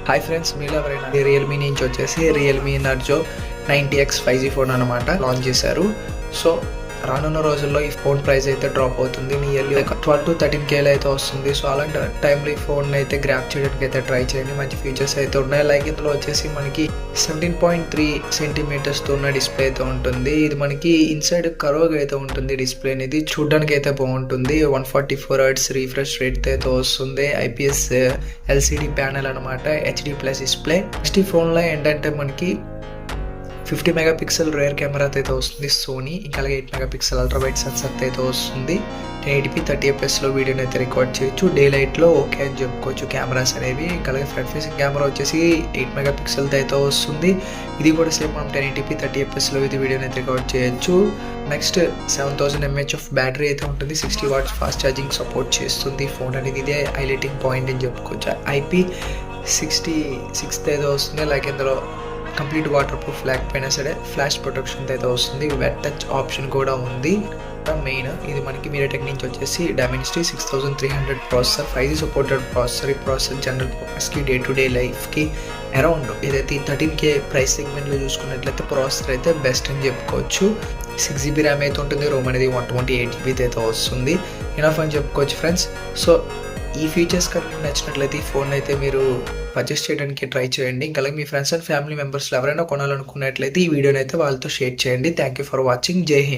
Hi friends, మీలో ఎవరైనా Realme నుంచి వచ్చేసి Realme Narzo 90X 5G phone అనమాట లాంచ్ చేశారు. సో రానున్న రోజుల్లో ఈ ఫోన్ ప్రైస్ అయితే డ్రాప్ అవుతుంది. నియర్లీ 12 to 13K అయితే వస్తుంది. సో అలాంటి టైంలో ఈ ఫోన్ అయితే గ్రాప్ చేయడానికి అయితే ట్రై చేయండి. మంచి ఫీచర్స్ అయితే ఉన్నాయి. లైక్ ఇందులో వచ్చేసి మనకి 17.3 సెంటీమీటర్స్తో ఉన్న డిస్ప్లే అయితే ఉంటుంది. ఇది మనకి ఇన్సైడ్ కర్వ్గా అయితే ఉంటుంది. డిస్ప్లే అనేది చూడడానికి అయితే బాగుంటుంది. 144 Hz రీఫ్రెష్ రేట్ అయితే వస్తుంది. IPS LCD ప్యానెల్ అనమాట, HD+ డిస్ప్లే. నెక్స్ట్ ఈ ఫోన్లో ఏంటంటే మనకి 50 మెగాపిక్సెల్ రేర్ కెమెరా అయితే వస్తుంది సోనీ. ఇంకా అలాగే 8 మెగాపిక్సెల్ అల్ట్రా వైడ్ సెన్సర్ అయితే వస్తుంది. 1080p 30fps వీడియోని అయితే రికార్డ్ చేయొచ్చు. డే లైట్లో ఓకే అని చెప్పుకోవచ్చు కెమెరాస్ అనేవి. ఇంకా అలాగే ఫ్రంట్ ఫేసింగ్ కెమెరా వచ్చేసి 8 మెగాపిక్సెల్ అయితే వస్తుంది. ఇది కూడా సేమ్ మనం 1080p 30fps ఇది వీడియోని అయితే రికార్డ్ చేయొచ్చు. నెక్స్ట్ 7000 mAh ఆఫ్ బ్యాటరీ అయితే ఉంటుంది. 60 watts ఫాస్ట్ ఛార్జింగ్ సపోర్ట్ చేస్తుంది ఫోన్ అనేది. ఇదే హైలైటింగ్ పాయింట్ అని చెప్పుకోవచ్చు. IP66 అయితే వస్తుంది. లైక్ ఇందులో కంప్లీట్ వాటర్ ప్రూఫ్ లేకపోయినా సరే ఫ్లాష్ ప్రొటెక్షన్ అయితే వస్తుంది. వెట్ టచ్ ఆప్షన్ కూడా ఉంది. మెయిన్ ఇది మనకి మీడియాటెక్ నుంచి వచ్చేసి Dimensity 6300 processor, 5G supported processor. ఈ ప్రాసెసర్ జనరల్ పర్పస్కి డే టు డే లైఫ్కి అరౌండ్ ఏదైతే 13K ప్రైస్ సెగ్మెంట్లో చూసుకున్నట్లయితే ప్రాసెసర్ అయితే బెస్ట్ అని చెప్పుకోవచ్చు. 6GB ర్యామ్ అయితే ఉంటుంది. రోమ్ అనేది 128GB అయితే వస్తుంది. ఇనఫ్ అని చెప్పుకోవచ్చు ఫ్రెండ్స్. సో ఈ ఫీచర్స్ కనుక నచ్చినట్లయితే ఈ ఫోన్ అయితే మీరు పర్చేస్ చేయడానికి ట్రై చేయండి. ఇంకా మీ ఫ్రెండ్స్ అండ్ ఫ్యామిలీ మెంబర్స్లో ఎవరైనా కొనాలనుకున్నట్లయితే ఈ వీడియోని అయితే వాళ్ళతో షేర్ చేయండి. Thank you for watching. జై హింద్.